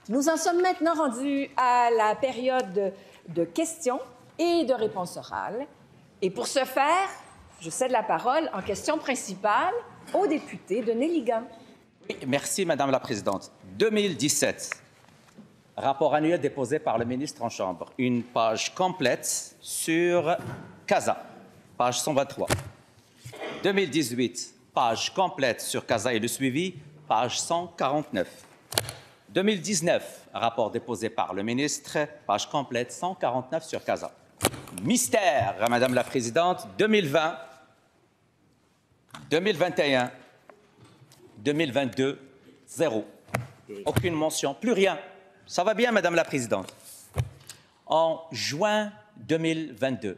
Nous en sommes maintenant rendus à la période de questions et de réponses orales. Et pour ce faire, je cède la parole en question principale au député de Néligan. Oui, merci, Madame la Présidente. 2017, rapport annuel déposé par le ministre en Chambre. Une page complète sur CASA, page 123. 2018, page complète sur CASA et le suivi, page 149. 2019, rapport déposé par le ministre, page complète 149 sur CASA. Mystère, Madame la Présidente, 2020, 2021, 2022, zéro. Aucune mention, plus rien. Ça va bien, Madame la Présidente. En juin 2022,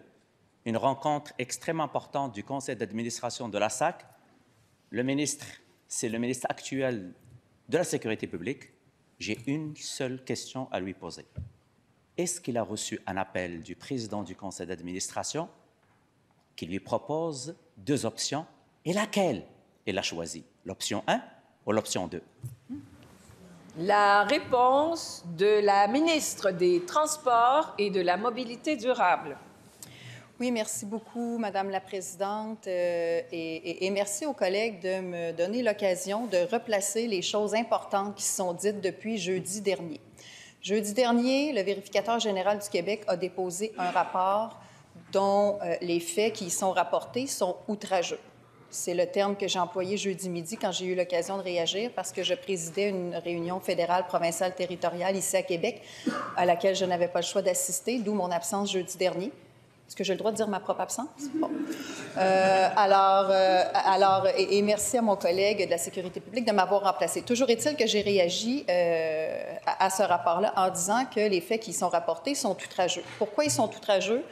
une rencontre extrêmement importante du conseil d'administration de la SAC. Le ministre, c'est le ministre actuel de la Sécurité publique. J'ai une seule question à lui poser. Est-ce qu'il a reçu un appel du président du conseil d'administration qui lui propose deux options et laquelle il a choisi? L'option 1 ou l'option 2? La réponse de la ministre des Transports et de la Mobilité durable. Oui, merci beaucoup, Madame la Présidente, et merci aux collègues de me donner l'occasion de replacer les choses importantes qui sont dites depuis jeudi dernier. Jeudi dernier, le vérificateur général du Québec a déposé un rapport dont les faits qui y sont rapportés sont outrageux. C'est le terme que j'ai employé jeudi midi quand j'ai eu l'occasion de réagir parce que je présidais une réunion fédérale, provinciale, territoriale ici à Québec à laquelle je n'avais pas le choix d'assister, d'où mon absence jeudi dernier. Est-ce que j'ai le droit de dire ma propre absence? Bon. Et merci à mon collègue de la Sécurité publique de m'avoir remplacé. Toujours est-il que j'ai réagi à ce rapport-là en disant que les faits qui y sont rapportés sont outrageux. Pourquoi ils sont outrageux?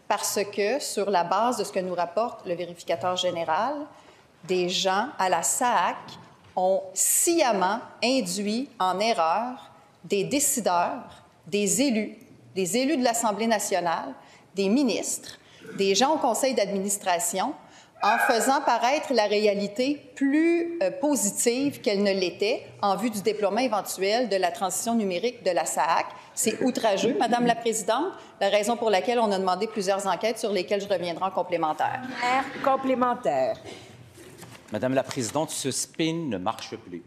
Parce que, sur la base de ce que nous rapporte le vérificateur général, des gens à la SAAC ont sciemment induit en erreur des décideurs, des élus de l'Assemblée nationale, des ministres, des gens au conseil d'administration, en faisant paraître la réalité plus positive qu'elle ne l'était en vue du déploiement éventuel de la transition numérique de la SAAC. C'est outrageux, Madame la Présidente, la raison pour laquelle on a demandé plusieurs enquêtes sur lesquelles je reviendrai en complémentaire. Complémentaire. Madame la Présidente, ce spin ne marche plus.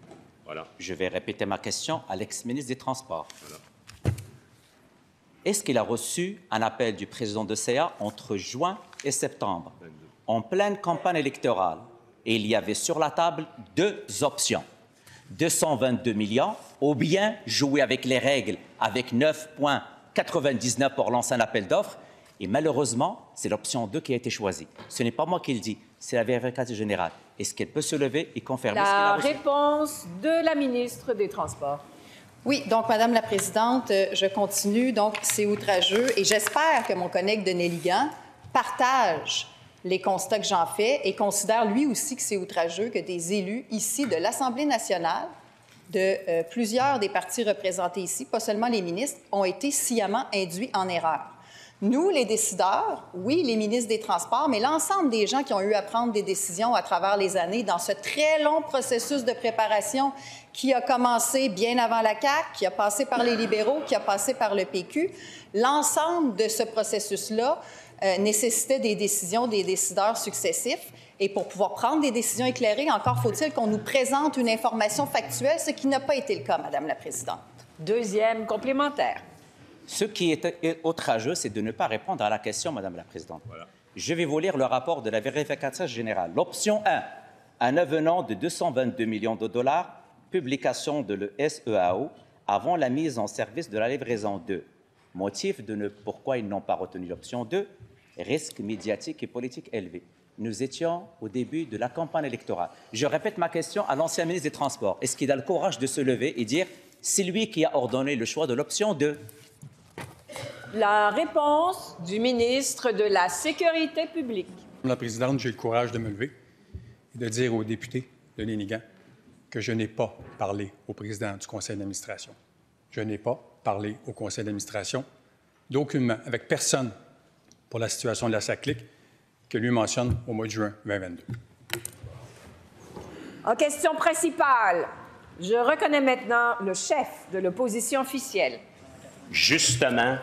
Voilà. Je vais répéter ma question à l'ex-ministre des Transports. Voilà. Est-ce qu'il a reçu un appel du président de CA entre juin et septembre, en pleine campagne électorale, et il y avait sur la table deux options, 222 millions, ou bien jouer avec les règles, avec 9,99 pour lancer un appel d'offres, et malheureusement, c'est l'option 2 qui a été choisie. Ce n'est pas moi qui le dis, c'est la vérificatrice générale. Est-ce qu'elle peut se lever et confirmer ce qu'il a reçu? La réponse de la ministre des Transports. Oui, donc, Madame la Présidente, je continue. Donc, c'est outrageux et j'espère que mon collègue de Néligan partage les constats que j'en fais et considère lui aussi que c'est outrageux que des élus ici de l'Assemblée nationale, de plusieurs des partis représentés ici, pas seulement les ministres, ont été sciemment induits en erreur. Nous, les décideurs, oui, les ministres des Transports, mais l'ensemble des gens qui ont eu à prendre des décisions à travers les années dans ce très long processus de préparation qui a commencé bien avant la CAQ, qui a passé par les libéraux, qui a passé par le PQ, l'ensemble de ce processus-là nécessitait des décisions des décideurs successifs. Et pour pouvoir prendre des décisions éclairées, encore faut-il qu'on nous présente une information factuelle, ce qui n'a pas été le cas, Madame la Présidente. Deuxième complémentaire. Ce qui est outrageux, c'est de ne pas répondre à la question, Madame la Présidente. Voilà. Je vais vous lire le rapport de la vérificatrice générale. L'option 1, un avenant de 222 millions de dollars, publication de le SEAO avant la mise en service de la livraison 2. Motif de pourquoi ils n'ont pas retenu l'option 2, risque médiatique et politique élevé. Nous étions au début de la campagne électorale. Je répète ma question à l'ancien ministre des Transports. Est-ce qu'il a le courage de se lever et dire « c'est lui qui a ordonné le choix de l'option 2 » La réponse du ministre de la Sécurité publique. Madame la Présidente, j'ai le courage de me lever et de dire aux députés de Néligan que je n'ai pas parlé au président du conseil d'administration. Je n'ai pas parlé au conseil d'administration d'aucunement, avec personne, pour la situation de la SACLIC que lui mentionne au mois de juin 2022. En question principale, Je reconnais maintenant le chef de l'opposition officielle. Justement,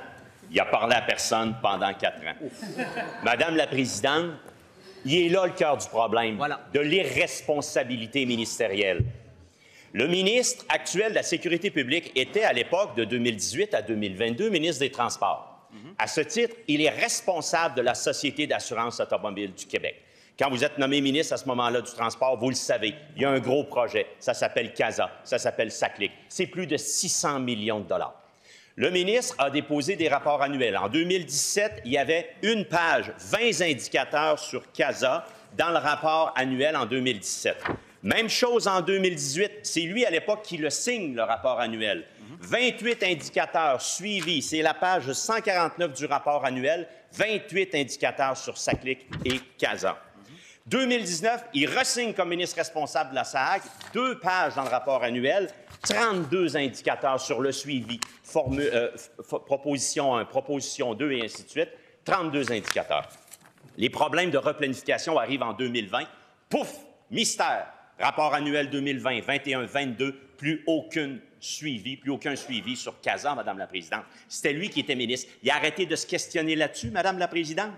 il a parlé à personne pendant 4 ans. Madame la Présidente, il est là le cœur du problème, de l'irresponsabilité ministérielle. Le ministre actuel de la Sécurité publique était, à l'époque de 2018 à 2022, ministre des Transports. À ce titre, il est responsable de la Société d'assurance automobile du Québec. Quand vous êtes nommé ministre à ce moment-là du transport, vous le savez, il y a un gros projet. Ça s'appelle CASA, ça s'appelle SACLIC. C'est plus de 600 millions de dollars. Le ministre a déposé des rapports annuels. En 2017, il y avait une page, 20 indicateurs sur CASA dans le rapport annuel en 2017. Même chose en 2018. C'est lui, à l'époque, qui le signe, le rapport annuel. 28 indicateurs suivis. C'est la page 149 du rapport annuel. 28 indicateurs sur SACLIC et CASA. 2019, il ressigne comme ministre responsable de la SAAC 2 pages dans le rapport annuel, 32 indicateurs sur le suivi, proposition 1, proposition 2 et ainsi de suite, 32 indicateurs. Les problèmes de replanification arrivent en 2020. Pouf! Mystère! Rapport annuel 2020, 21, 22, plus aucun suivi sur CASA, Madame la Présidente. C'était lui qui était ministre. Il a arrêté de se questionner là-dessus, Madame la Présidente.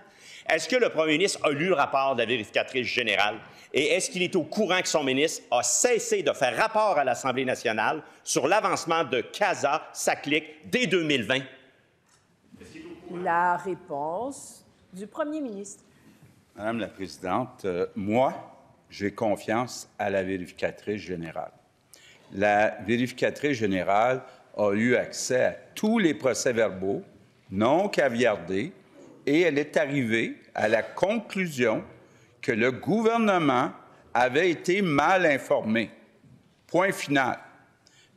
Est-ce que le premier ministre a lu le rapport de la vérificatrice générale et est-ce qu'il est au courant que son ministre a cessé de faire rapport à l'Assemblée nationale sur l'avancement de CASA, SACLIC, dès 2020? La réponse du premier ministre. Madame la Présidente, moi, j'ai confiance à la vérificatrice générale. La vérificatrice générale a eu accès à tous les procès-verbaux non caviardés et elle est arrivée à la conclusion que le gouvernement avait été mal informé. Point final.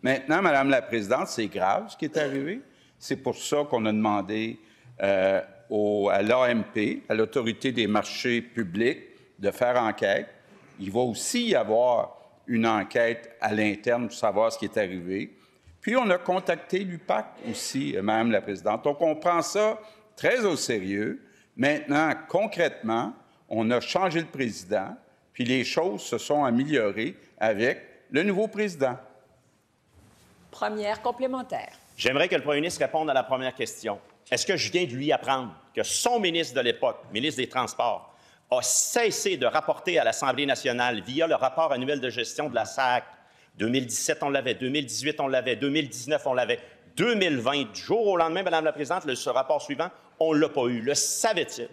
Maintenant, Madame la Présidente, c'est grave ce qui est arrivé. C'est pour ça qu'on a demandé à l'AMP, à l'Autorité des marchés publics, de faire enquête. Il va aussi y avoir une enquête à l'interne pour savoir ce qui est arrivé. Puis, on a contacté l'UPAC aussi, Madame la Présidente. Donc, on prend ça très au sérieux. Maintenant, concrètement, on a changé le président, puis les choses se sont améliorées avec le nouveau président. Première complémentaire. J'aimerais que le premier ministre réponde à la première question. Est-ce que je viens de lui apprendre que son ministre de l'époque, ministre des Transports, a cessé de rapporter à l'Assemblée nationale via le rapport annuel de gestion de la SAAC? 2017, on l'avait. 2018, on l'avait. 2019, on l'avait. 2020, du jour au lendemain, Madame la Présidente, ce rapport suivant, on ne l'a pas eu. Le savait-il?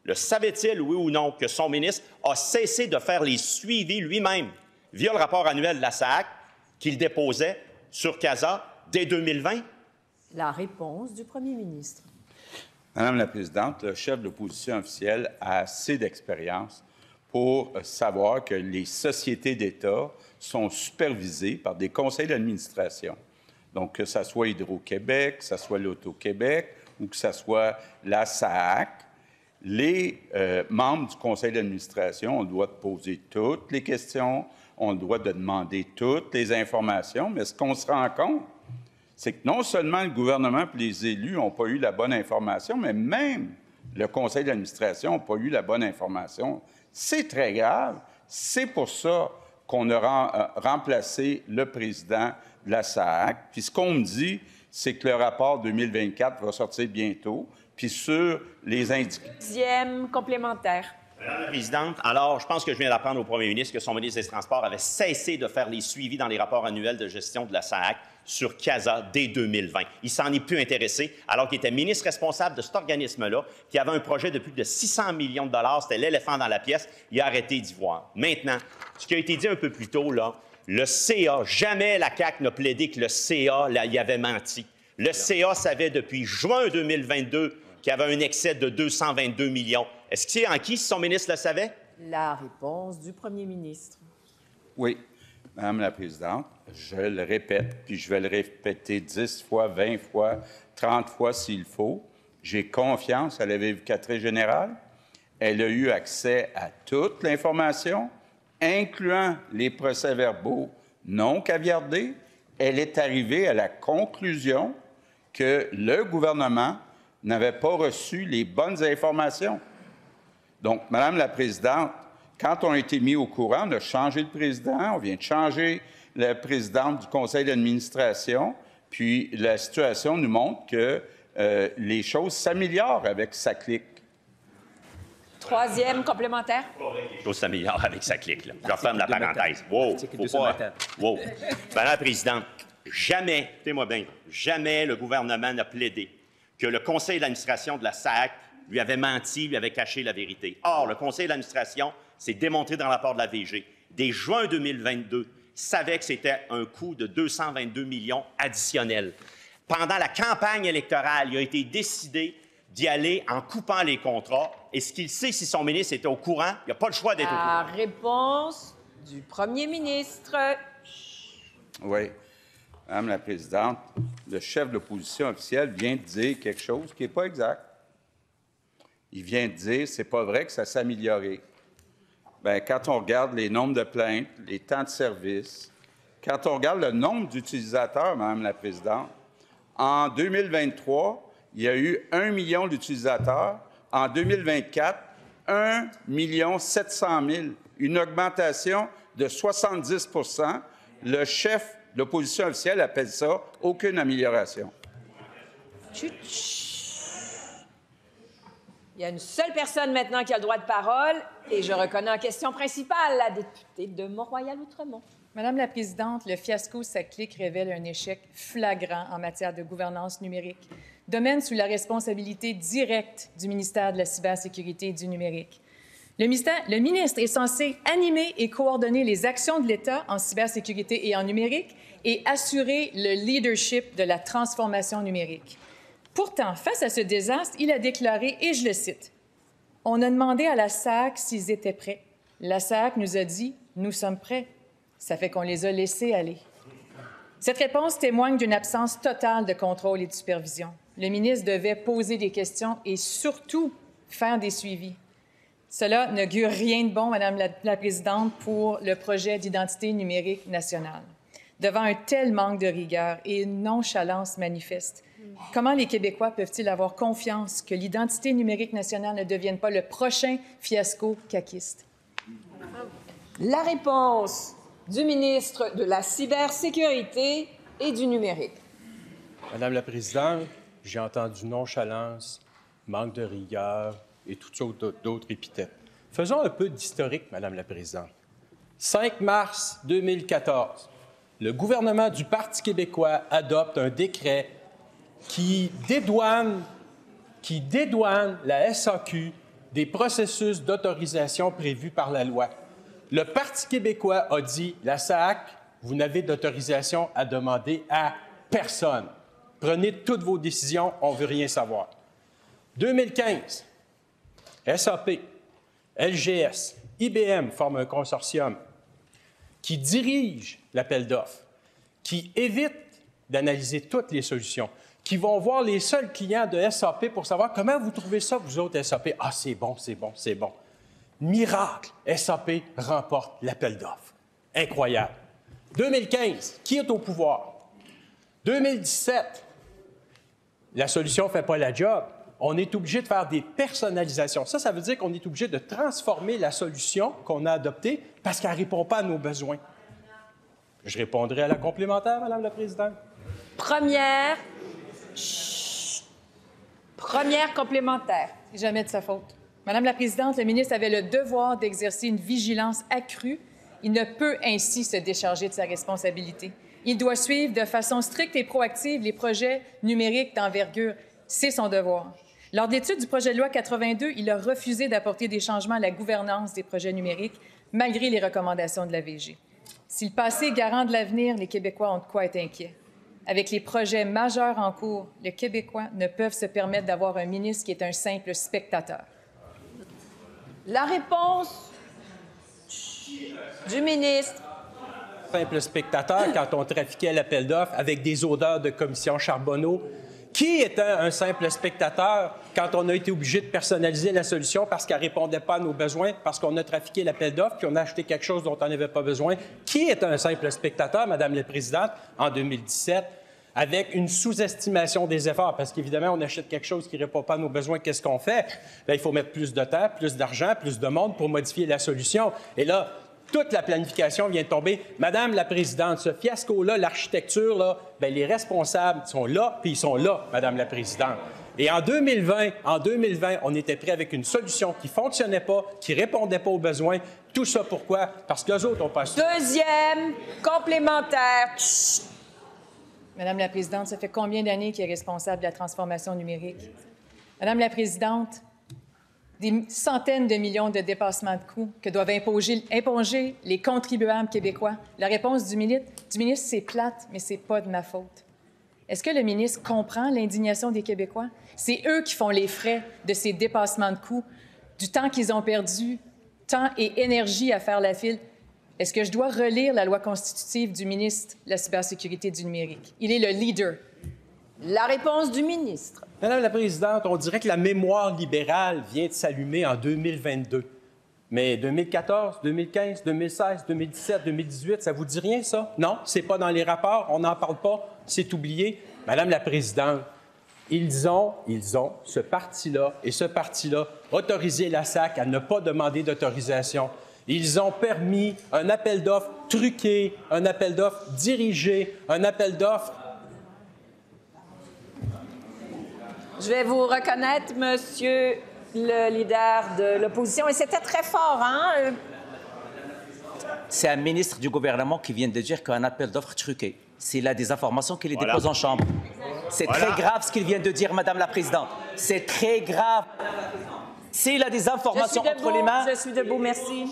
Le savait-il, oui ou non, que son ministre a cessé de faire les suivis lui-même via le rapport annuel de la SAAC qu'il déposait sur CASA dès 2020? La réponse du premier ministre. Madame la Présidente, le chef de l'opposition officielle a assez d'expérience pour savoir que les sociétés d'État sont supervisées par des conseils d'administration. Donc, que ce soit Hydro-Québec, que ce soit l'Auto-Québec ou que ce soit la SAAC, les membres du conseil d'administration ont le droit de poser toutes les questions, ont le droit de demander toutes les informations, mais ce qu'on se rend compte, c'est que non seulement le gouvernement et les élus n'ont pas eu la bonne information, mais même le conseil d'administration n'a pas eu la bonne information. C'est très grave. C'est pour ça qu'on a remplacé le président de la SAAC. Puis ce qu'on me dit, c'est que le rapport 2024 va sortir bientôt. Puis sur les indicateurs... Deuxième complémentaire. Madame la Présidente, alors, je pense que je viens d'apprendre au premier ministre que son ministre des Transports avait cessé de faire les suivis dans les rapports annuels de gestion de la SAAC sur CASA dès 2020. Il s'en est plus intéressé, alors qu'il était ministre responsable de cet organisme-là, qui avait un projet de plus de 600 millions de dollars. C'était l'éléphant dans la pièce. Il a arrêté d'y voir. Maintenant, ce qui a été dit un peu plus tôt, là, le CA, jamais la CAQ n'a plaidé que le CA y avait menti. Le CA savait depuis juin 2022 qu'il y avait un excès de 222 millions. Est-ce que c'est en qui, si son ministre le savait? La réponse du premier ministre. Oui, Madame la Présidente, je le répète, puis je vais le répéter 10 fois, 20 fois, 30 fois s'il faut. J'ai confiance à la vérificatrice générale. Elle a eu accès à toute l'information, incluant les procès-verbaux non caviardés. Elle est arrivée à la conclusion que le gouvernement n'avait pas reçu les bonnes informations. Donc, Madame la Présidente, quand on a été mis au courant, on a changé le président, on vient de changer la présidente du conseil d'administration. Puis la situation nous montre que les choses s'améliorent avec sa clique. Troisième complémentaire. Les choses s'améliorent avec sa clique. Là. Je referme la parenthèse. Wow! Wow! Madame la présidente, jamais, écoutez-moi bien, jamais le gouvernement n'a plaidé que le conseil d'administration de la SAC lui avait menti, lui avait caché la vérité. Or, le conseil d'administration, c'est démontré dans le rapport de la VG, dès juin 2022, savait que c'était un coût de 222 millions additionnels. Pendant la campagne électorale, il a été décidé d'y aller en coupant les contrats. Et ce qu'il sait, si son ministre était au courant, il n'a pas le choix d'être au courant. La réponse du premier ministre. Oui. Madame la présidente, le chef de l'opposition officielle vient de dire quelque chose qui n'est pas exact. Il vient de dire c'est pas vrai que ça s'est amélioré. Bien, quand on regarde les nombres de plaintes, les temps de service, quand on regarde le nombre d'utilisateurs, Madame la présidente, en 2023, il y a eu 1 million d'utilisateurs. En 2024, 1 700 000, une augmentation de 70 %. Le chef de l'opposition officielle appelle ça aucune amélioration. Il y a une seule personne maintenant qui a le droit de parole et je reconnais en question principale la députée de Mont-Royal-Outremont. Madame la présidente, le fiasco SAC-LIC révèle un échec flagrant en matière de gouvernance numérique, domaine sous la responsabilité directe du ministère de la Cybersécurité et du Numérique. Le ministre est censé animer et coordonner les actions de l'État en cybersécurité et en numérique et assurer le leadership de la transformation numérique. Pourtant, face à ce désastre, il a déclaré, et je le cite, « On a demandé à la SAC s'ils étaient prêts. La SAC nous a dit « Nous sommes prêts ». Ça fait qu'on les a laissés aller. Cette réponse témoigne d'une absence totale de contrôle et de supervision. Le ministre devait poser des questions et surtout faire des suivis. Cela n'augure rien de bon, Madame la Présidente, pour le projet d'identité numérique nationale. Devant un tel manque de rigueur et une nonchalance manifeste, comment les Québécois peuvent-ils avoir confiance que l'identité numérique nationale ne devienne pas le prochain fiasco caquiste? La réponse du ministre de la Cybersécurité et du Numérique. Madame la présidente, j'ai entendu nonchalance, manque de rigueur et toutes sortes d'autres épithètes. Faisons un peu d'historique, Madame la présidente. 5 mars 2014, le gouvernement du Parti québécois adopte un décret qui dédouane la SAQ des processus d'autorisation prévus par la loi. Le Parti québécois a dit « La SAC, vous n'avez d'autorisation à demander à personne. Prenez toutes vos décisions, on ne veut rien savoir. » 2015, SAP, LGS, IBM forment un consortium qui dirige l'appel d'offres, qui évite d'analyser toutes les solutions, qui vont voir les seuls clients de SAP pour savoir comment vous trouvez ça, vous autres SAP. Ah, c'est bon, c'est bon, c'est bon. Miracle, SAP remporte l'appel d'offres. Incroyable. 2015, qui est au pouvoir? 2017, la solution ne fait pas la job. On est obligé de faire des personnalisations. Ça veut dire qu'on est obligé de transformer la solution qu'on a adoptée parce qu'elle ne répond pas à nos besoins. Je répondrai à la complémentaire, Madame la présidente. Première complémentaire. Jamais de sa faute. Madame la présidente, le ministre avait le devoir d'exercer une vigilance accrue. Il ne peut ainsi se décharger de sa responsabilité. Il doit suivre de façon stricte et proactive les projets numériques d'envergure. C'est son devoir. Lors de l'étude du projet de loi 82, il a refusé d'apporter des changements à la gouvernance des projets numériques, malgré les recommandations de la VG. Si le passé est garant de l'avenir, les Québécois ont de quoi être inquiets. Avec les projets majeurs en cours, les Québécois ne peuvent se permettre d'avoir un ministre qui est un simple spectateur. La réponse du ministre. Simple spectateur quand on trafiquait l'appel d'offres avec des odeurs de commission Charbonneau. Qui était un simple spectateur quand on a été obligé de personnaliser la solution parce qu'elle ne répondait pas à nos besoins, parce qu'on a trafiqué l'appel d'offres puis on a acheté quelque chose dont on n'avait pas besoin? Qui est un simple spectateur, Madame la présidente, en 2017, avec une sous-estimation des efforts? Parce qu'évidemment, on achète quelque chose qui ne répond pas à nos besoins. Qu'est-ce qu'on fait? Bien, il faut mettre plus de temps, plus d'argent, plus de monde pour modifier la solution. Et là, Toute la planification vient de tomber. Madame la Présidente, ce fiasco-là, l'architecture, là, bien, les responsables sont là, puis ils sont là, Madame la Présidente. Et en 2020, on était prêt avec une solution qui ne fonctionnait pas, qui ne répondait pas aux besoins. Tout ça pourquoi? Parce que les autres ont pas su. Deuxième complémentaire. Chut. Madame la Présidente, ça fait combien d'années qu'il est responsable de la transformation numérique? Madame la Présidente, des centaines de millions de dépassements de coûts que doivent imposer les contribuables québécois. La réponse du ministre, c'est plate, mais c'est pas de ma faute. Est-ce que le ministre comprend l'indignation des Québécois? C'est eux qui font les frais de ces dépassements de coûts, du temps qu'ils ont perdu, temps et énergie à faire la file. Est-ce que je dois relire la loi constitutive du ministre de la cybersécurité et du numérique? Il est le leader. La réponse du ministre. Madame la Présidente, on dirait que la mémoire libérale vient de s'allumer en 2022. Mais 2014, 2015, 2016, 2017, 2018, ça vous dit rien, ça? Non, c'est pas dans les rapports, on n'en parle pas, c'est oublié. Madame la Présidente, ils ont, ce parti-là et ce parti-là, autorisé la SAC à ne pas demander d'autorisation. Ils ont permis un appel d'offres truqué, un appel d'offres dirigé, un appel d'offres. Je vais vous reconnaître, monsieur le leader de l'opposition, et c'était très fort, hein? C'est un ministre du gouvernement qui vient de dire qu'un appel d'offres truqué. C'est là des informations qu'il dépose en chambre. C'est très grave ce qu'il vient de dire, Madame la Présidente. C'est très grave. S'il a des informations entre les mains... Je suis debout, merci.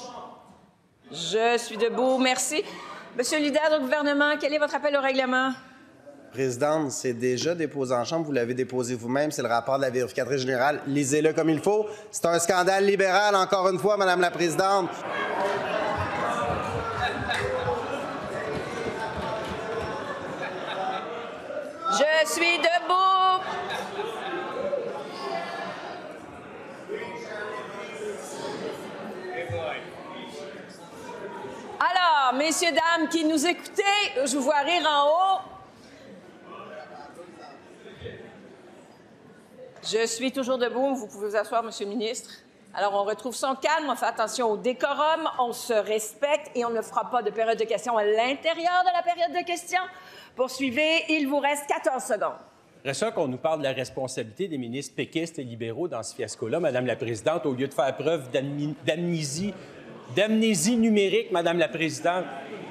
Je suis debout, merci. Monsieur le leader du gouvernement, quel est votre appel au règlement? Présidente, c'est déjà déposé en Chambre. Vous l'avez déposé vous-même. C'est le rapport de la vérificatrice générale. Lisez-le comme il faut. C'est un scandale libéral, encore une fois, Madame la Présidente. Je suis debout. Alors, messieurs, dames qui nous écoutez, je vous vois rire en haut. Je suis toujours debout. Vous pouvez vous asseoir, Monsieur le ministre. Alors, on retrouve son calme, on fait attention au décorum, on se respecte et on ne fera pas de période de questions à l'intérieur de la période de questions. Poursuivez, il vous reste 14 secondes. C'est ça qu'on nous parle de la responsabilité des ministres péquistes et libéraux dans ce fiasco-là, Madame la Présidente, au lieu de faire preuve d'amnésie numérique, Madame la Présidente.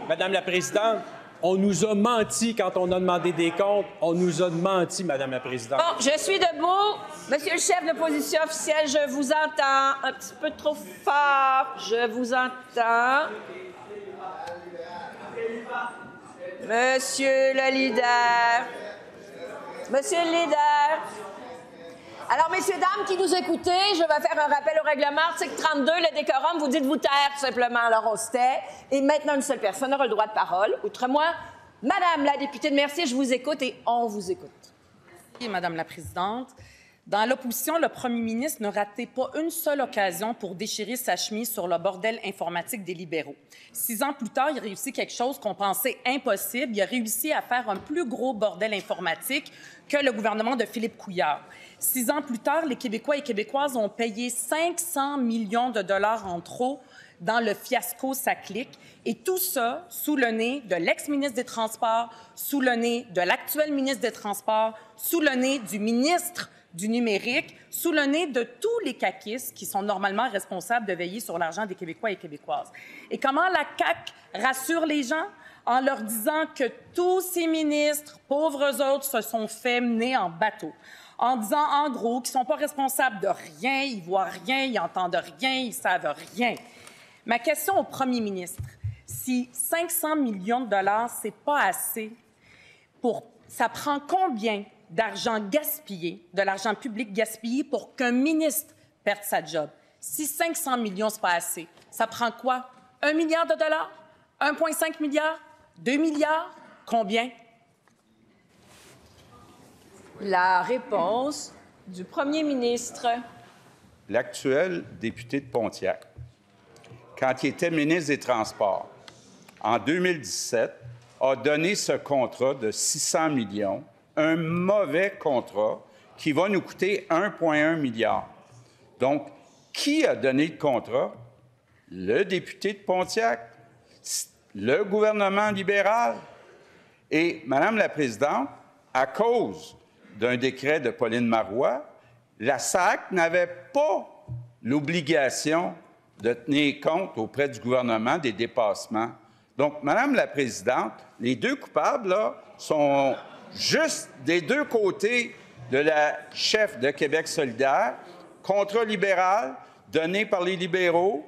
Madame la Présidente, on nous a menti quand on a demandé des comptes. On nous a menti, Madame la Présidente. Bon, je suis debout. Monsieur le chef de l'opposition officielle, je vous entends un petit peu trop fort. Je vous entends. Monsieur le leader. Monsieur le leader. Alors, messieurs, dames qui nous écoutez, je vais faire un rappel au règlement. Article 32, le décorum, vous dites vous taire, tout simplement. Alors, on se tait. Et maintenant, une seule personne aura le droit de parole. Outre moi, Madame la députée de Mercier, je vous écoute et on vous écoute. Merci, Madame la Présidente. Dans l'opposition, le premier ministre ne ratait pas une seule occasion pour déchirer sa chemise sur le bordel informatique des libéraux. 6 ans plus tard, il réussit quelque chose qu'on pensait impossible. Il a réussi à faire un plus gros bordel informatique que le gouvernement de Philippe Couillard. 6 ans plus tard, les Québécois et Québécoises ont payé 500 millions de dollars en trop dans le fiasco SACLIC, et tout ça sous le nez de l'ex-ministre des Transports, sous le nez de l'actuel ministre des Transports, sous le nez du ministre du numérique, sous le nez de tous les caquistes qui sont normalement responsables de veiller sur l'argent des Québécois et Québécoises. Et comment la CAQ rassure les gens? En leur disant que tous ces ministres, pauvres autres, se sont fait mener en bateau. En disant, en gros, qu'ils ne sont pas responsables de rien, ils ne voient rien, ils n'entendent rien, ils ne savent rien. Ma question au premier ministre, si 500 millions de dollars, ce n'est pas assez, ça prend combien d'argent gaspillé, de l'argent public gaspillé pour qu'un ministre perde sa job? Si 500 millions, ce n'est pas assez, ça prend quoi? 1 milliard de dollars? 1,5 milliard? 2 milliards? Combien? La réponse du premier ministre. L'actuel député de Pontiac, quand il était ministre des Transports, en 2017, a donné ce contrat de 600 millions, un mauvais contrat qui va nous coûter 1,1 milliard. Donc, qui a donné le contrat? Le député de Pontiac, le gouvernement libéral. Et, Madame la Présidente, à cause d'un décret de Pauline Marois, la SAC n'avait pas l'obligation de tenir compte auprès du gouvernement des dépassements. Donc, Madame la Présidente, les deux coupables là, sont juste des deux côtés de la chef de Québec solidaire, contrat libéral donné par les libéraux,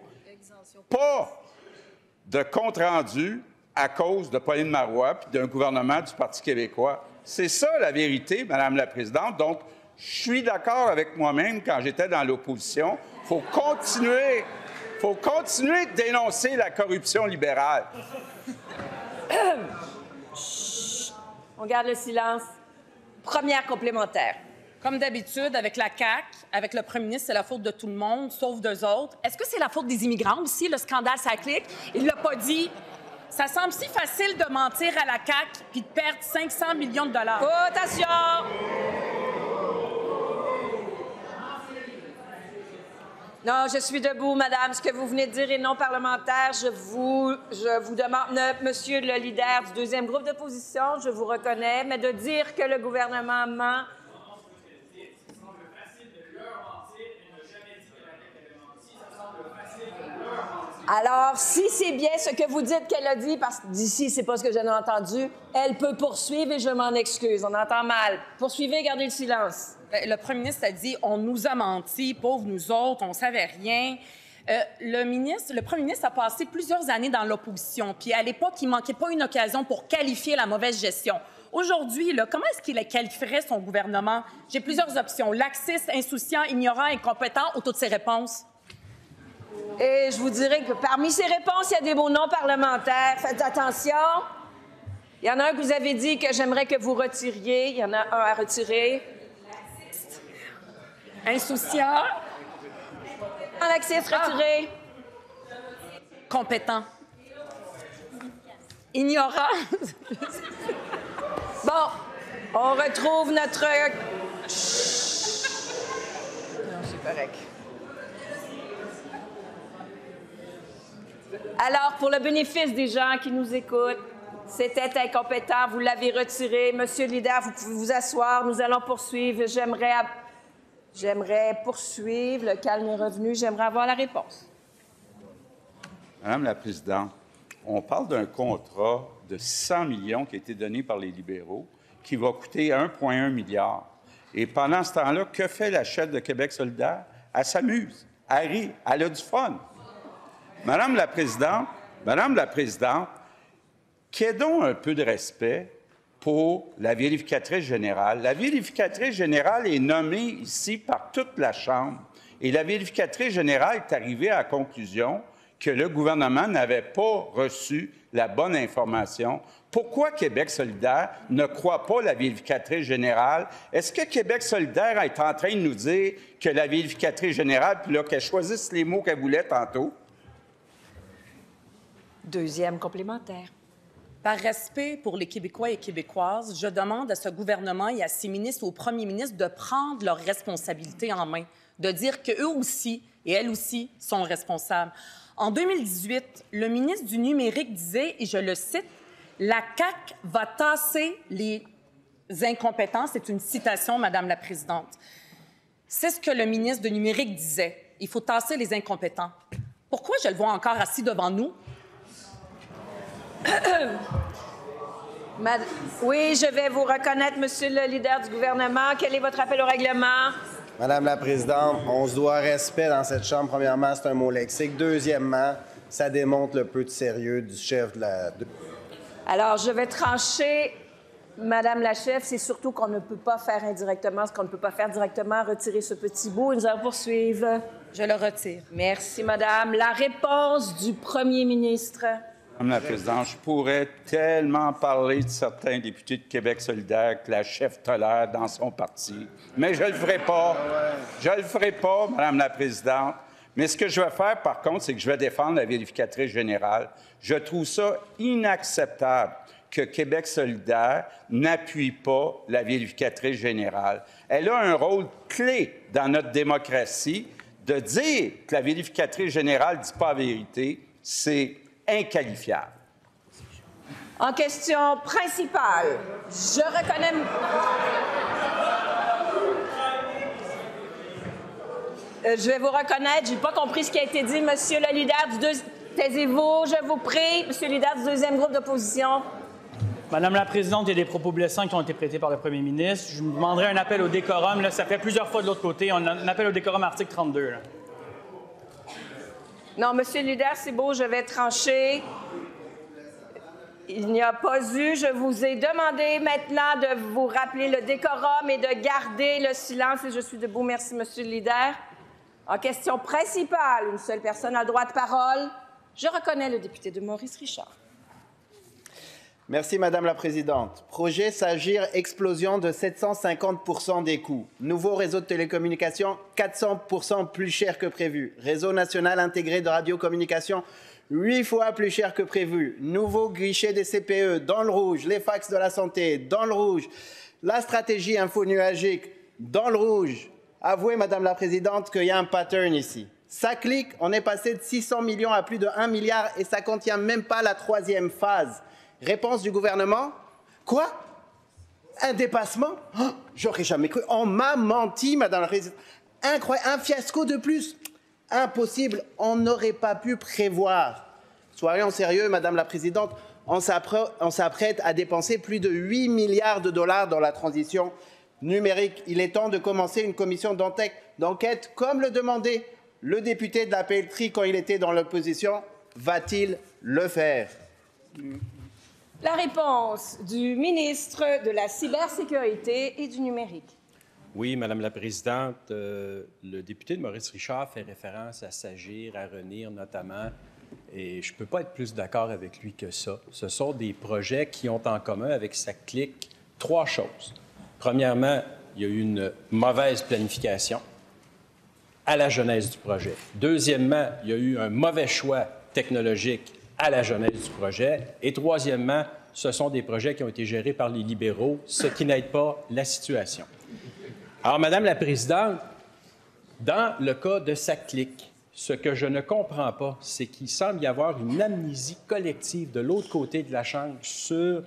pas de compte-rendu à cause de Pauline Marois puis d'un gouvernement du Parti québécois. C'est ça la vérité, Madame la Présidente. Donc, je suis d'accord avec moi-même quand j'étais dans l'opposition. Il faut continuer de dénoncer la corruption libérale. On garde le silence. Première complémentaire. Comme d'habitude, avec la CAQ, avec le premier ministre, c'est la faute de tout le monde, sauf d'eux autres. Est-ce que c'est la faute des immigrants aussi, le scandale, ça clique? Il l'a pas dit. Ça semble si facile de mentir à la CAQ puis de perdre 500 millions de dollars. Attention! Non, je suis debout, madame. Ce que vous venez de dire est non parlementaire. Je vous demande, monsieur le leader du deuxième groupe d'opposition, je vous reconnais, mais de dire que le gouvernement ment... Alors, si c'est bien ce que vous dites qu'elle a dit, parce que d'ici, c'est pas ce que j'en ai entendu, elle peut poursuivre et je m'en excuse. On entend mal. Poursuivez, gardez le silence. Le premier ministre a dit « on nous a menti, pauvres nous autres, on savait rien ». Le premier ministre a passé plusieurs années dans l'opposition, puis à l'époque, il manquait pas une occasion pour qualifier la mauvaise gestion. Aujourd'hui, comment est-ce qu'il qualifierait son gouvernement? J'ai plusieurs options. Laxiste, insouciant, ignorant, incompétent ou toutes ces réponses? Et je vous dirais que parmi ces réponses, il y a des mots non parlementaires. Faites attention. Il y en a un que vous avez dit que j'aimerais que vous retiriez. Il y en a un à retirer. Insouciant. Laxiste, retiré. Compétent. Ignorant. Bon, on retrouve notre... Non, c'est correct. Alors, pour le bénéfice des gens qui nous écoutent, c'était incompétent, vous l'avez retiré. Monsieur le leader, vous pouvez vous asseoir, nous allons poursuivre. J'aimerais poursuivre, le calme est revenu, j'aimerais avoir la réponse. Madame la Présidente, on parle d'un contrat de 100 millions qui a été donné par les libéraux, qui va coûter 1,1 milliard. Et pendant ce temps-là, que fait la chef de Québec solidaire? Elle s'amuse, elle rit, elle a du fun. Madame la Présidente, qu'il y ait donc un peu de respect pour la vérificatrice générale. La vérificatrice générale est nommée ici par toute la Chambre. Et la vérificatrice générale est arrivée à la conclusion que le gouvernement n'avait pas reçu la bonne information. Pourquoi Québec solidaire ne croit pas la vérificatrice générale? Est-ce que Québec solidaire est en train de nous dire que la vérificatrice générale, puis là, qu'elle choisisse les mots qu'elle voulait tantôt? Deuxième complémentaire. Par respect pour les Québécois et Québécoises, je demande à ce gouvernement et à ses ministres, au premier ministre, de prendre leurs responsabilités en main, de dire qu'eux aussi et elles aussi sont responsables. En 2018, le ministre du Numérique disait, et je le cite, « La CAQ va tasser les incompétents ». C'est une citation, Madame la Présidente. C'est ce que le ministre du Numérique disait. Il faut tasser les incompétents. Pourquoi je le vois encore assis devant nous? Oui, je vais vous reconnaître, monsieur le leader du gouvernement. Quel est votre appel au règlement? Madame la Présidente, on se doit respect dans cette Chambre. Premièrement, c'est un mot lexique. Deuxièmement, ça démontre le peu de sérieux du chef de la... Alors, je vais trancher, Madame la chef. C'est surtout qu'on ne peut pas faire indirectement ce qu'on ne peut pas faire directement, retirer ce petit bout. Nous allons poursuivre. Je le retire. Merci, Madame. La réponse du premier ministre. Madame la Présidente, je pourrais tellement parler de certains députés de Québec solidaire que la chef tolère dans son parti, mais je ne le ferai pas. Je ne le ferai pas, Madame la Présidente. Mais ce que je vais faire, par contre, c'est que je vais défendre la vérificatrice générale. Je trouve ça inacceptable que Québec solidaire n'appuie pas la vérificatrice générale. Elle a un rôle clé dans notre démocratie. De dire que la vérificatrice générale ne dit pas la vérité, c'est inqualifiable. En question principale, je reconnais... Je vais vous reconnaître, je n'ai pas compris ce qui a été dit. Monsieur le leader du deuxième... Taisez-vous, je vous prie. Monsieur le leader du deuxième groupe d'opposition. Madame la Présidente, il y a des propos blessants qui ont été prêtés par le premier ministre. Je vous demanderai un appel au décorum. Là, ça fait plusieurs fois de l'autre côté. On a un appel au décorum, article 32. Là. Non, monsieur le leader, c'est beau, je vais trancher. Il n'y a pas eu. Je vous ai demandé maintenant de vous rappeler le décorum et de garder le silence. Et je suis debout. Merci, monsieur le leader. En question principale, une seule personne a le droit de parole. Je reconnais le député de Maurice Richard. Merci, Madame la Présidente. Projet Sagir, explosion de 750 % des coûts. Nouveau réseau de télécommunications, 400 % plus cher que prévu. Réseau national intégré de radiocommunications, 8 fois plus cher que prévu. Nouveau guichet des CPE, dans le rouge. Les fax de la santé, dans le rouge. La stratégie infonuagique, dans le rouge. Avouez, Madame la Présidente, qu'il y a un pattern ici. Ça clique, on est passé de 600 millions à plus de 1 milliard et ça ne contient même pas la troisième phase. Réponse du gouvernement? Quoi? Un dépassement? Oh, j'aurais jamais cru. On m'a menti, Madame la Présidente. Incroyable, un fiasco de plus. Impossible, on n'aurait pas pu prévoir. Soyons sérieux, Madame la Présidente, on s'apprête à dépenser plus de 8 milliards de dollars dans la transition numérique. Il est temps de commencer une commission d'enquête comme le demandait le député de la Pelletrie quand il était dans l'opposition. Va-t-il le faire? La réponse du ministre de la Cybersécurité et du Numérique. Oui, Madame la Présidente, le député de Maurice Richard fait référence à Sagir, à Renir notamment, et je ne peux pas être plus d'accord avec lui que ça. Ce sont des projets qui ont en commun avec sa clique 3 choses. Premièrement, il y a eu une mauvaise planification à la genèse du projet. Deuxièmement, il y a eu un mauvais choix technologique à la genèse du projet. Et troisièmement, ce sont des projets qui ont été gérés par les libéraux, ce qui n'aide pas la situation. Alors, Madame la Présidente, dans le cas de sa clique, ce que je ne comprends pas, c'est qu'il semble y avoir une amnésie collective de l'autre côté de la Chambre sur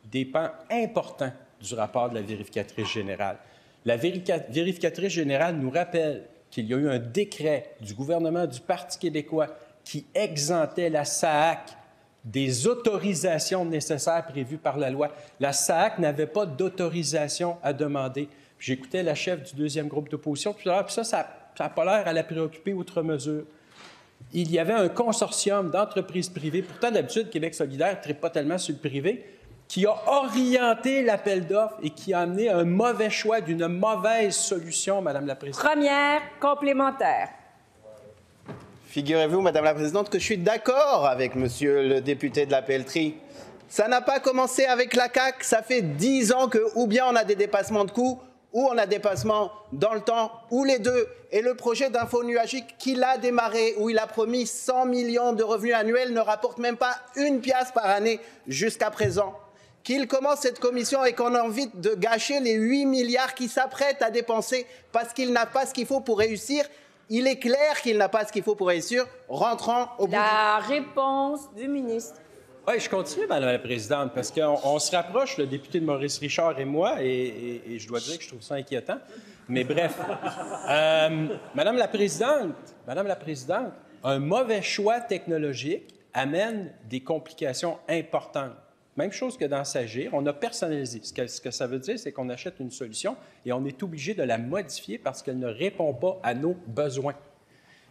des pans importants du rapport de la vérificatrice générale. La vérificatrice générale nous rappelle qu'il y a eu un décret du gouvernement du Parti québécois qui exemptait la SAAC des autorisations nécessaires prévues par la loi. La SAAC n'avait pas d'autorisation à demander. J'écoutais la chef du deuxième groupe d'opposition tout à l'heure, puis ça n'a pas l'air à la préoccuper outre mesure. Il y avait un consortium d'entreprises privées, pourtant d'habitude, Québec solidaire ne traite pas tellement sur le privé, qui a orienté l'appel d'offres et qui a amené un mauvais choix d'une mauvaise solution, Madame la Présidente. Première complémentaire. Figurez-vous, Madame la Présidente, que je suis d'accord avec Monsieur le député de la Pelletrie. Ça n'a pas commencé avec la CAQ. Ça fait 10 ans que ou bien on a des dépassements de coûts, ou on a des dépassements dans le temps, ou les deux. Et le projet d'infonuagique qu'il a démarré, où il a promis 100 millions de revenus annuels, ne rapporte même pas 1 pièce par année jusqu'à présent. Qu'il commence cette commission et qu'on a envie de gâcher les 8 milliards qu'il s'apprête à dépenser parce qu'il n'a pas ce qu'il faut pour réussir. Il est clair qu'il n'a pas ce qu'il faut pour réussir. Rentrons au bout. La réponse du ministre. Oui, je continue, Madame la Présidente, parce qu'on se rapproche, le député de Maurice Richard et moi, et je dois dire que je trouve ça inquiétant. Mais bref, Madame la Présidente, un mauvais choix technologique amène des complications importantes. Même chose que dans Sagir, on a personnalisé. Ce que ça veut dire, c'est qu'on achète une solution et on est obligé de la modifier parce qu'elle ne répond pas à nos besoins.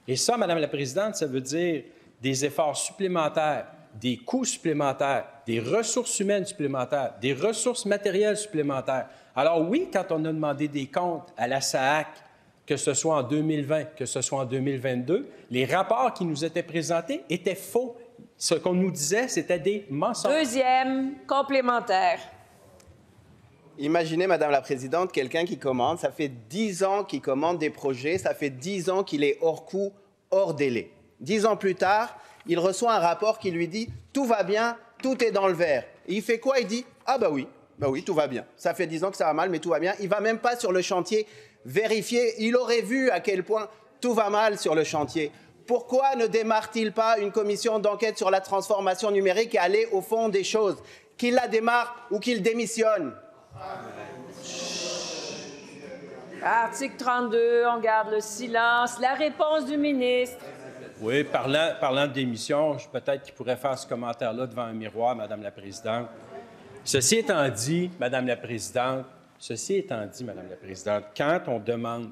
Et ça, Madame la Présidente, ça veut dire des efforts supplémentaires, des coûts supplémentaires, des ressources humaines supplémentaires, des ressources matérielles supplémentaires. Alors oui, quand on a demandé des comptes à la SAAC, que ce soit en 2020, que ce soit en 2022, les rapports qui nous étaient présentés étaient faux. Ce qu'on nous disait, c'était des mensonges. Deuxième complémentaire. Imaginez, Madame la Présidente, quelqu'un qui commande, ça fait 10 ans qu'il commande des projets, ça fait 10 ans qu'il est hors coût, hors délai. 10 ans plus tard, il reçoit un rapport qui lui dit « Tout va bien, tout est dans le vert ». Et il fait quoi? Il dit « Ah bah oui, tout va bien. Ça fait 10 ans que ça va mal, mais tout va bien ». Il ne va même pas sur le chantier vérifier. Il aurait vu à quel point tout va mal sur le chantier. Pourquoi ne démarre-t-il pas une commission d'enquête sur la transformation numérique et aller au fond des choses? Qu'il la démarre ou qu'il démissionne? Article 32, on garde le silence. La réponse du ministre. Oui, parlant de démission, peut-être qu'il pourrait faire ce commentaire-là devant un miroir, Madame la Présidente. Ceci étant dit, Madame la Présidente, quand on demande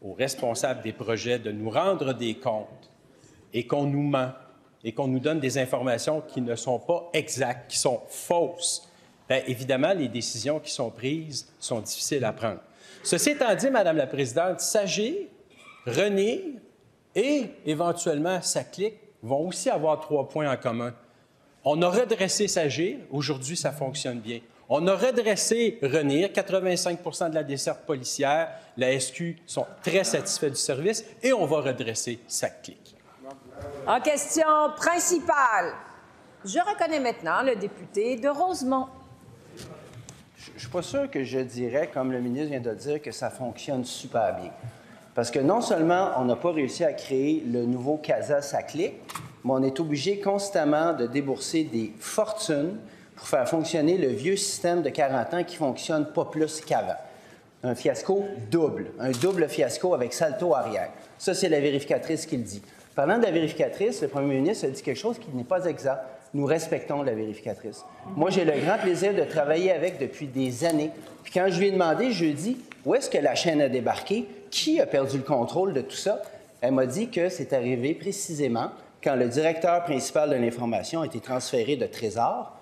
aux responsables des projets de nous rendre des comptes et qu'on nous ment et qu'on nous donne des informations qui ne sont pas exactes, qui sont fausses, bien évidemment, les décisions qui sont prises sont difficiles à prendre. Ceci étant dit, Madame la Présidente, Sagir, Renir et éventuellement SACLIC vont aussi avoir 3 points en commun. On a redressé Sagir, aujourd'hui ça fonctionne bien. On a redressé Renir, 85 de la desserte policière, la SQ sont très satisfaits du service et on va redresser SACLIC. En question principale, je reconnais maintenant le député de Rosemont. Je ne suis pas sûr que je dirais, comme le ministre vient de dire, que ça fonctionne super bien. Parce que non seulement on n'a pas réussi à créer le nouveau CASA SACLIC, mais on est obligé constamment de débourser des fortunes pour faire fonctionner le vieux système de 40 ans qui ne fonctionne pas plus qu'avant. Un fiasco double, un double fiasco avec salto arrière. Ça, c'est la vérificatrice qui le dit. Parlant de la vérificatrice, le premier ministre a dit quelque chose qui n'est pas exact. Nous respectons la vérificatrice. Moi, j'ai le grand plaisir de travailler avec depuis des années. Puis quand je lui ai demandé, je lui ai dit, où est-ce que la chaîne a débarqué? Qui a perdu le contrôle de tout ça? Elle m'a dit que c'est arrivé précisément quand le directeur principal de l'information a été transféré de Trésor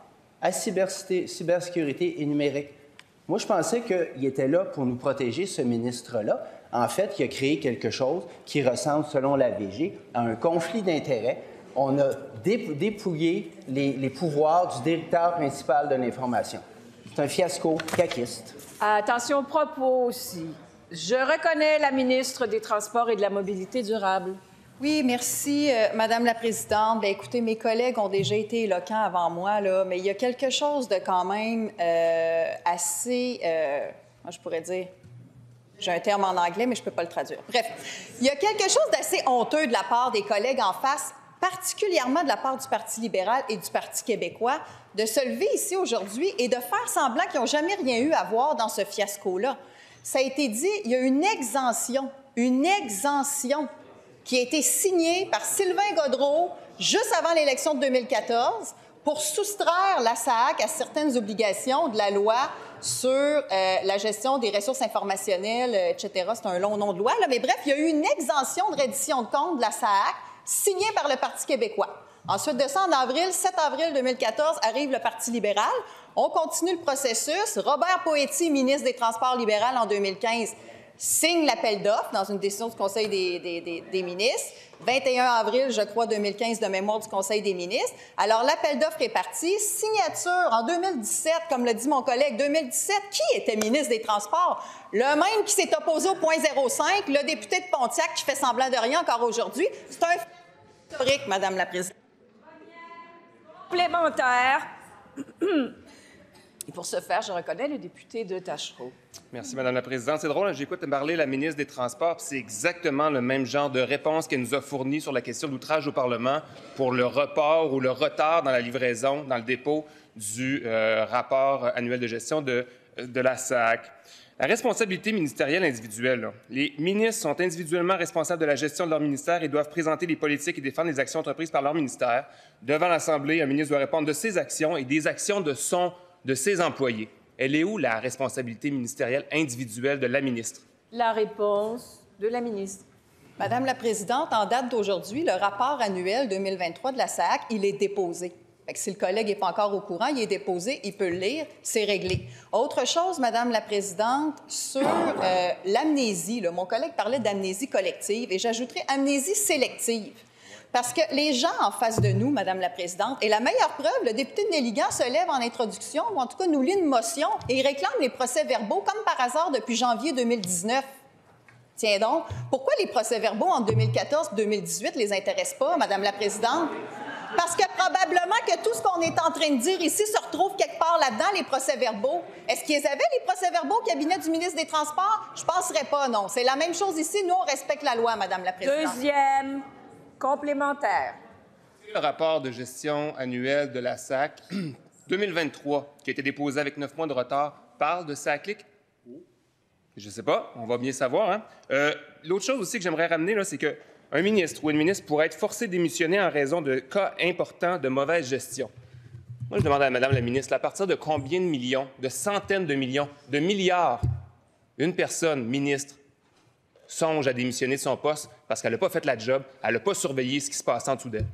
à cybersécurité et numérique. Moi, je pensais qu'il était là pour nous protéger, ce ministre-là. En fait, il a créé quelque chose qui ressemble, selon la VG, à un conflit d'intérêts. On a dépouillé les pouvoirs du directeur principal de l'information. C'est un fiasco caquiste. Attention aux propos aussi. Je reconnais la ministre des Transports et de la Mobilité durable. Oui, merci, Madame la Présidente. Bien, écoutez, mes collègues ont déjà été éloquents avant moi, là, mais il y a quelque chose de quand même assez, je pourrais dire, j'ai un terme en anglais, mais je ne peux pas le traduire. Bref, il y a quelque chose d'assez honteux de la part des collègues en face, particulièrement de la part du Parti libéral et du Parti québécois, de se lever ici aujourd'hui et de faire semblant qu'ils n'ont jamais rien eu à voir dans ce fiasco-là. Ça a été dit, il y a une exemption qui a été signée par Sylvain Gaudreault juste avant l'élection de 2014 pour soustraire la SAAQ à certaines obligations de la loi sur la gestion des ressources informationnelles, etc. C'est un long nom de loi, là, mais bref, il y a eu une exemption de reddition de comptes de la SAAQ signée par le Parti québécois. Ensuite de ça, en avril, 7 avril 2014, arrive le Parti libéral. On continue le processus. Robert Poetti, ministre des Transports libéral en 2015, signe l'appel d'offres dans une décision du Conseil des ministres. 21 avril, je crois, 2015, de mémoire du Conseil des ministres. Alors, l'appel d'offres est parti. Signature en 2017, comme l'a dit mon collègue, 2017, qui était ministre des Transports? Le même qui s'est opposé au point 05, le député de Pontiac qui fait semblant de rien encore aujourd'hui. C'est un historique, Madame la Présidente. Complémentaire. Et pour ce faire, je reconnais le député de Tachereau. Merci, Madame la Présidente. C'est drôle, j'écoute parler la ministre des Transports, puis c'est exactement le même genre de réponse qu'elle nous a fournie sur la question d'outrage au Parlement pour le report ou le retard dans la livraison, dans le dépôt du rapport annuel de gestion de la SAAQ. La responsabilité ministérielle individuelle, là. Les ministres sont individuellement responsables de la gestion de leur ministère et doivent présenter les politiques et défendre les actions entreprises par leur ministère. Devant l'Assemblée, un ministre doit répondre de ses actions et des actions de ses employés. Elle est où la responsabilité ministérielle individuelle de la ministre? La réponse de la ministre. Madame la Présidente, en date d'aujourd'hui, le rapport annuel 2023 de la SAAQ, il est déposé. Fait que si le collègue n'est pas encore au courant, il est déposé, il peut le lire, c'est réglé. Autre chose, Madame la Présidente, sur l'amnésie, mon collègue parlait d'amnésie collective et j'ajouterais amnésie sélective. Parce que les gens en face de nous, Madame la Présidente, et la meilleure preuve, le député de Néligan se lève en introduction, ou en tout cas nous lit une motion, et il réclame les procès-verbaux, comme par hasard, depuis janvier 2019. Tiens donc, pourquoi les procès-verbaux en 2014 et 2018 ne les intéressent pas, Madame la Présidente? Parce que probablement que tout ce qu'on est en train de dire ici se retrouve quelque part là-dedans, les procès-verbaux. Est-ce qu'ils avaient les procès-verbaux au cabinet du ministre des Transports? Je ne penserais pas, non. C'est la même chose ici. Nous, on respecte la loi, Madame la Présidente. Deuxième. Complémentaire. Le rapport de gestion annuel de la SAC 2023, qui a été déposé avec 9 mois de retard, parle de SACLIC? Je ne sais pas, on va bien savoir. Hein? L'autre chose aussi que j'aimerais ramener, là, c'est qu'un ministre ou une ministre pourrait être forcé de démissionner en raison de cas importants de mauvaise gestion. Moi, je demande à Mme la ministre, à partir de combien de millions, de centaines de millions, de milliards, une personne, ministre, songe à démissionner de son poste parce qu'elle n'a pas fait la job, elle n'a pas surveillé ce qui se passe en dessous d'elle?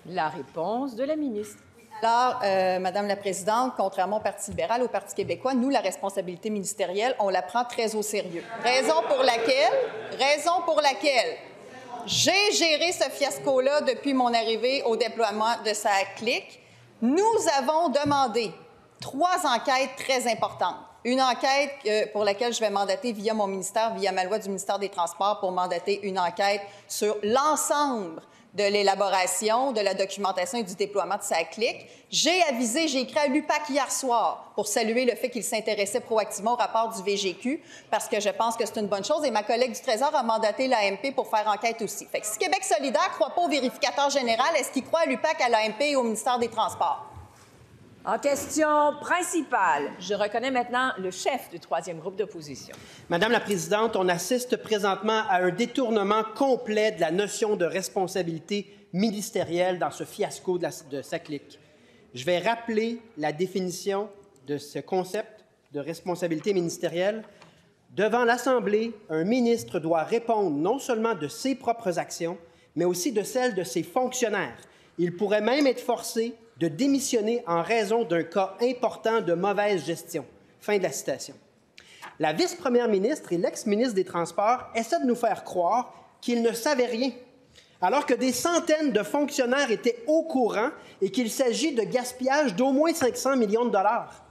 La réponse de la ministre. Alors, Madame la Présidente, contrairement au Parti libéral, au Parti québécois, nous, la responsabilité ministérielle, on la prend très au sérieux. Raison pour laquelle j'ai géré ce fiasco-là depuis mon arrivée au déploiement de SACLIC. Nous avons demandé 3 enquêtes très importantes. Une enquête pour laquelle je vais mandater via mon ministère, via ma loi du ministère des Transports, pour mandater une enquête sur l'ensemble de l'élaboration, de la documentation et du déploiement de SACLIC. J'ai écrit à l'UPAC hier soir pour saluer le fait qu'il s'intéressait proactivement au rapport du VGQ, parce que je pense que c'est une bonne chose, et ma collègue du Trésor a mandaté l'AMP pour faire enquête aussi. Fait que si Québec solidaire ne croit pas au vérificateur général, est-ce qu'il croit à l'UPAC, à l'AMP et au ministère des Transports? En question principale, je reconnais maintenant le chef du 3e groupe d'opposition. Madame la Présidente, on assiste présentement à un détournement complet de la notion de responsabilité ministérielle dans ce fiasco de SACLIC. Je vais rappeler la définition de ce concept de responsabilité ministérielle. Devant l'Assemblée, un ministre doit répondre non seulement de ses propres actions, mais aussi de celles de ses fonctionnaires. Il pourrait même être forcé de démissionner en raison d'un cas important de mauvaise gestion. Fin de la citation. La vice-première ministre et l'ex-ministre des Transports essaient de nous faire croire qu'ils ne savaient rien, alors que des centaines de fonctionnaires étaient au courant et qu'il s'agit de gaspillage d'au moins 500 millions de dollars.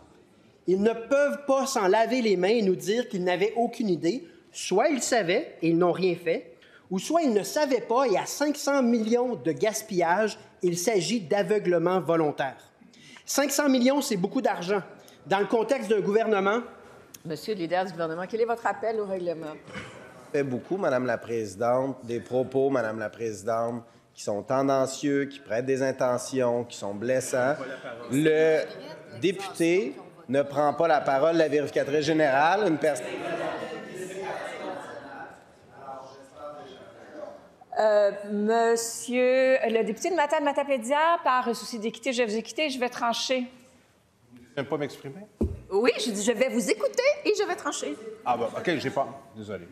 Ils ne peuvent pas s'en laver les mains et nous dire qu'ils n'avaient aucune idée. Soit ils savaient et ils n'ont rien fait, ou soit ils ne savaient pas et à 500 millions de gaspillage, il s'agit d'aveuglement volontaire. 500 millions, c'est beaucoup d'argent. Dans le contexte d'un gouvernement... Monsieur le leader du gouvernement, quel est votre appel au règlement? Fait beaucoup, Madame la Présidente, des propos, Madame la Présidente, qui sont tendancieux, qui prêtent des intentions, qui sont blessants. Le député ne prend pas la parole, la vérificatrice générale, une personne... Monsieur le député de Matapédia, par souci d'équité, je vais vous écouter, je vais trancher. Vous ne pas m'exprimer? Oui, je dis je vais vous écouter et je vais trancher. Ah bon, OK, j'ai pas. Désolé.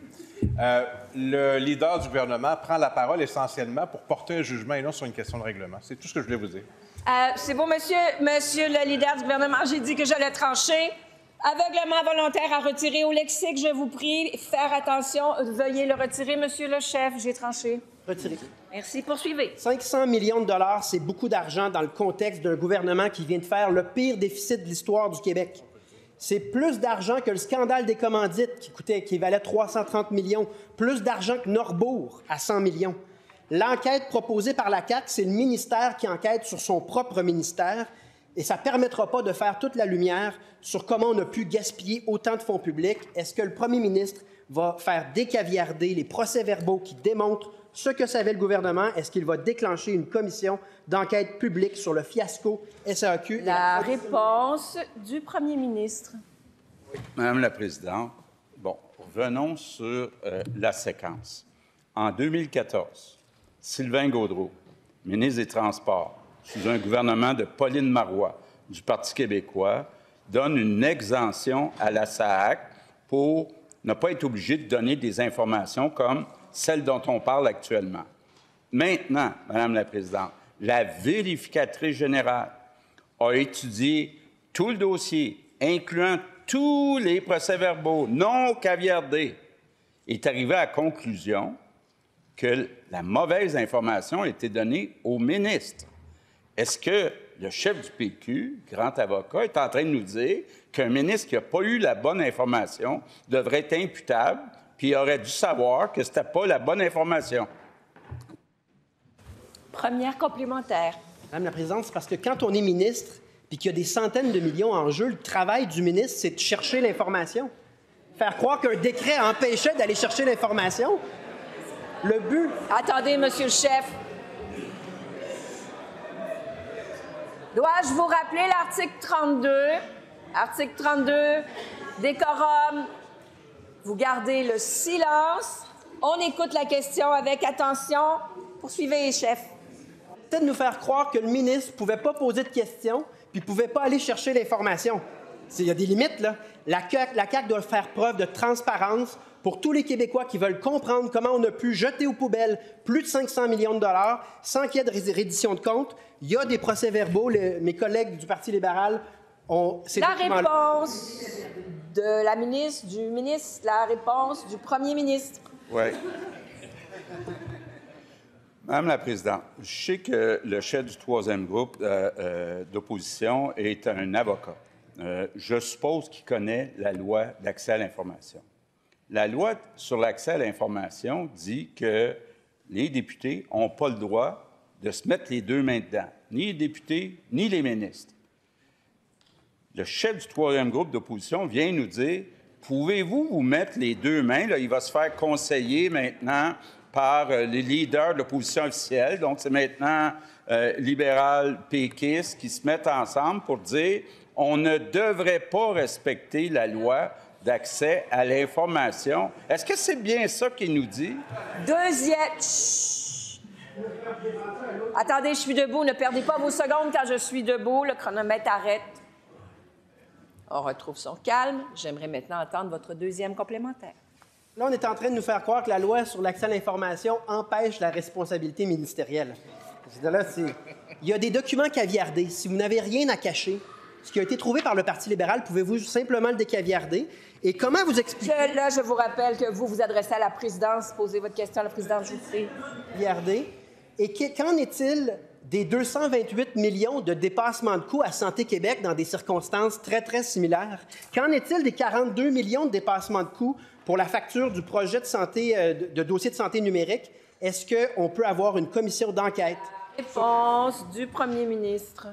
Le leader du gouvernement prend la parole essentiellement pour porter un jugement et non sur une question de règlement. C'est tout ce que je voulais vous dire. C'est bon, monsieur le leader du gouvernement, j'ai dit que j'allais trancher. Aveuglement volontaire à retirer au lexique, je vous prie. Faire attention, veuillez le retirer, monsieur le chef, j'ai tranché. Retiré. Merci, poursuivez. 500 millions de dollars, c'est beaucoup d'argent dans le contexte d'un gouvernement qui vient de faire le pire déficit de l'histoire du Québec. C'est plus d'argent que le scandale des commandites qui valait 330 millions, plus d'argent que Norbourg à 100 millions. L'enquête proposée par la CAQ, c'est le ministère qui enquête sur son propre ministère et ça ne permettra pas de faire toute la lumière sur comment on a pu gaspiller autant de fonds publics. Est-ce que le premier ministre va faire décaviarder les procès-verbaux qui démontrent ce que savait le gouvernement? Est-ce qu'il va déclencher une commission d'enquête publique sur le fiasco SAQ? La réponse du premier ministre. Oui. Madame la Présidente, bon, revenons sur la séquence. En 2014, Sylvain Gaudreault, ministre des Transports, sous un gouvernement de Pauline Marois du Parti québécois, donne une exemption à la SAAC pour ne pas être obligé de donner des informations comme celle dont on parle actuellement. Maintenant, Madame la Présidente, la vérificatrice générale a étudié tout le dossier, incluant tous les procès-verbaux non caviardés, et est arrivée à la conclusion que la mauvaise information a été donnée au ministre. Est-ce que le chef du PQ, grand avocat, est en train de nous dire qu'un ministre qui n'a pas eu la bonne information devrait être imputable puis aurait dû savoir que ce n'était pas la bonne information? Première complémentaire. Madame la Présidente, c'est parce que quand on est ministre puis qu'il y a des centaines de millions en jeu, le travail du ministre, c'est de chercher l'information. Faire croire qu'un décret empêchait d'aller chercher l'information. Le but... Attendez, Monsieur le chef. Dois-je vous rappeler l'article 32? Article 32, décorum. Vous gardez le silence. On écoute la question avec attention. Poursuivez, chef. Peut-être nous faire croire que le ministre ne pouvait pas poser de questions puis ne pouvait pas aller chercher l'information. Il y a des limites, là. La CAQ doit faire preuve de transparence pour tous les Québécois qui veulent comprendre comment on a pu jeter aux poubelles plus de 500 millions de dollars sans qu'il y ait de reddition de comptes. Il y a des procès-verbaux. Mes collègues du Parti libéral ont... La réponse de la ministre, du ministre, la réponse du premier ministre. Oui. Madame la Présidente, je sais que le chef du troisième groupe d'opposition est un avocat. Je suppose qu'il connaît la loi d'accès à l'information. La loi sur l'accès à l'information dit que les députés n'ont pas le droit de se mettre les deux mains dedans, ni les députés, ni les ministres. Le chef du troisième groupe d'opposition vient nous dire « Pouvez-vous vous mettre les deux mains? » Là, il va se faire conseiller maintenant par les leaders de l'opposition officielle. Donc, c'est maintenant libéral, péquistes qui se mettent ensemble pour dire « On ne devrait pas respecter la loi d'accès à l'information. » Est-ce que c'est bien ça qu'il nous dit? Deuxième... Chut. Attendez, je suis debout. Ne perdez pas vos secondes quand je suis debout. Le chronomètre arrête. On retrouve son calme. J'aimerais maintenant entendre votre deuxième complémentaire. Là, on est en train de nous faire croire que la loi sur l'accès à l'information empêche la responsabilité ministérielle. Là, il y a des documents caviardés. Si vous n'avez rien à cacher, ce qui a été trouvé par le Parti libéral, pouvez-vous simplement le décaviarder? Et comment vous expliquez... Là, je vous rappelle que vous vous adressez à la présidence. Posez votre question à la présidente, je vous prie. Caviardé. Et qu'en est-il des 228 millions de dépassements de coûts à Santé Québec dans des circonstances très, très similaires? Qu'en est-il des 42 millions de dépassements de coûts pour la facture du projet de santé, de dossier de santé numérique? Est-ce qu'on peut avoir une commission d'enquête? Réponse du premier ministre.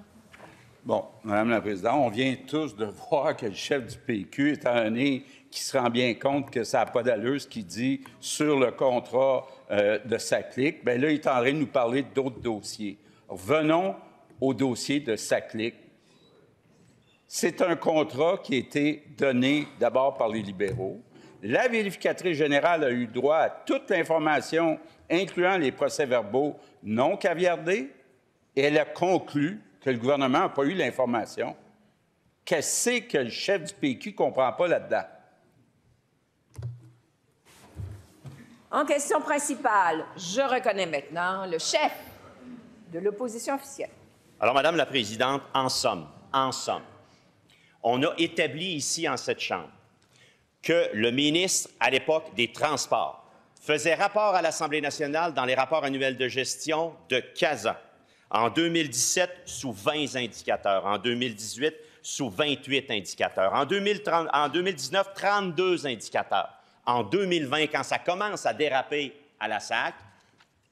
Bon, Madame la Présidente, on vient tous de voir que le chef du PQ, étant donné qu'il se rend bien compte que ça n'a pas d'allure ce qu'il dit sur le contrat de SACLIC, bien là, il est en train de nous parler d'autres dossiers. Revenons au dossier de SACLIC. C'est un contrat qui a été donné d'abord par les libéraux. La vérificatrice générale a eu droit à toute l'information, incluant les procès-verbaux non caviardés, et elle a conclu que le gouvernement n'a pas eu l'information. Qu'est-ce que le chef du PQ ne comprend pas là-dedans? En question principale, je reconnais maintenant le chef de l'opposition officielle. Alors, Madame la Présidente, en somme, on a établi ici, en cette Chambre, que le ministre, à l'époque des Transports, faisait rapport à l'Assemblée nationale dans les rapports annuels de gestion de CASA. En 2017, sous 20 indicateurs. En 2018, sous 28 indicateurs. En 2019, 32 indicateurs. En 2020, quand ça commence à déraper à la SAC,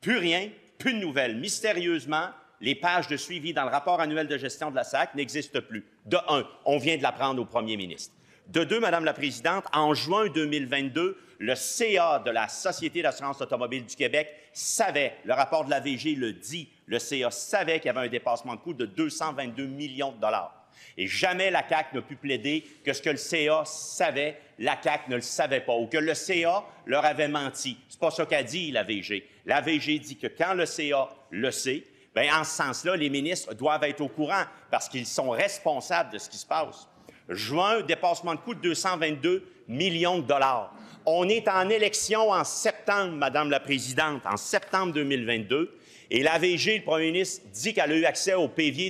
plus rien, plus de nouvelles. Mystérieusement, les pages de suivi dans le rapport annuel de gestion de la SAC n'existent plus. De un, on vient de l'apprendre au premier ministre. De deux, Madame la Présidente, en juin 2022, le CA de la Société d'assurance automobile du Québec savait, le rapport de la VG le dit, le CA savait qu'il y avait un dépassement de coût de 222 millions de dollars. Et jamais la CAQ n'a pu plaider que ce que le CA savait, la CAQ ne le savait pas, ou que le CA leur avait menti. C'est pas ça qu'a dit la VG. La VG dit que quand le CA le sait, bien, en ce sens-là, les ministres doivent être au courant parce qu'ils sont responsables de ce qui se passe. Juin, dépassement de coût de 222 millions de dollars. On est en élection en septembre, Madame la Présidente, en septembre 2022, et la VG, le premier ministre, dit qu'elle a eu accès au PV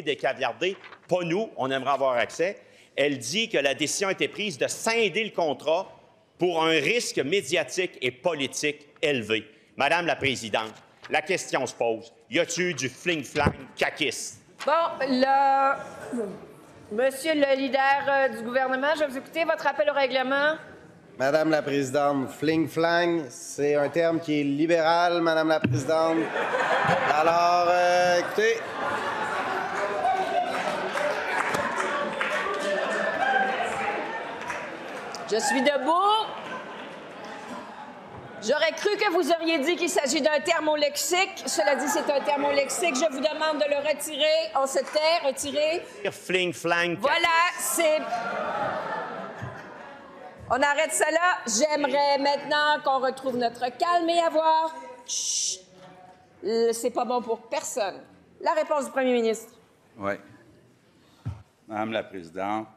des caviardés. Pas nous, on aimerait avoir accès. Elle dit que la décision a été prise de scinder le contrat pour un risque médiatique et politique élevé. Madame la Présidente, la question se pose. Y a-t-il eu du fling-flang caquiste? Bon, Monsieur le leader du gouvernement, je vais vous écouter. Votre rappel au règlement. Madame la Présidente, fling-flang, c'est un terme qui est libéral, Madame la Présidente. Alors, écoutez... Je suis debout. J'aurais cru que vous auriez dit qu'il s'agit d'un thermolexique. Cela dit, c'est un thermolexique. Je vous demande de le retirer. On se tait, retirer. Fling-flang. Voilà, c'est... On arrête ça là. J'aimerais maintenant qu'on retrouve notre calme et avoir... Chut. C'est pas bon pour personne. La réponse du premier ministre. Oui. Madame la Présidente,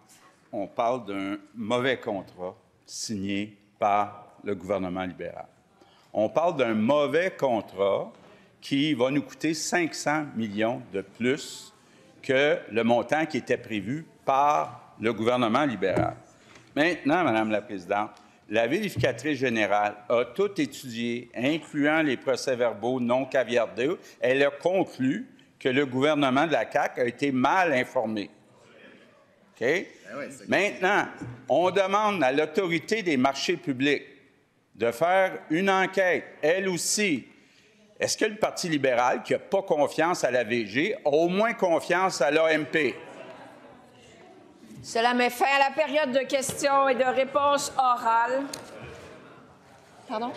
on parle d'un mauvais contrat signé par le gouvernement libéral. On parle d'un mauvais contrat qui va nous coûter 500 millions de plus que le montant qui était prévu par le gouvernement libéral. Maintenant, Madame la Présidente, la vérificatrice générale a tout étudié, incluant les procès-verbaux non caviardés. Elle a conclu que le gouvernement de la CAQ a été mal informé. OK? Maintenant, on demande à l'Autorité des marchés publics de faire une enquête, elle aussi. Est-ce que le Parti libéral, qui n'a pas confiance à la VG, a au moins confiance à l'AMP? Cela met fin à la période de questions et de réponses orales. Pardon?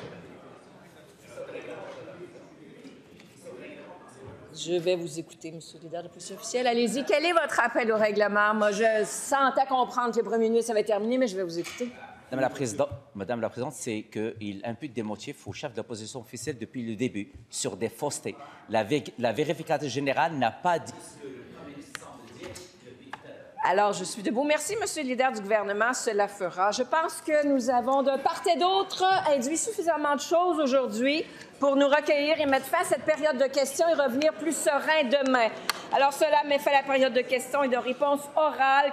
Je vais vous écouter, Monsieur le leader de l'opposition officielle. Allez-y. Quel est votre rappel au règlement? Moi, je sentais comprendre que le premier ministre avait terminé, mais je vais vous écouter. Madame la Présidente, c'est qu'il impute des motifs au chef de l'opposition officielle depuis le début sur des faussetés. La vérificatrice générale n'a pas dit... Alors, je suis debout. Merci, Monsieur le leader du gouvernement. Cela fera. Je pense que nous avons, de part et d'autre, induit suffisamment de choses aujourd'hui pour nous recueillir et mettre fin à cette période de questions et revenir plus serein demain. Alors, cela met fin à la période de questions et de réponses orales.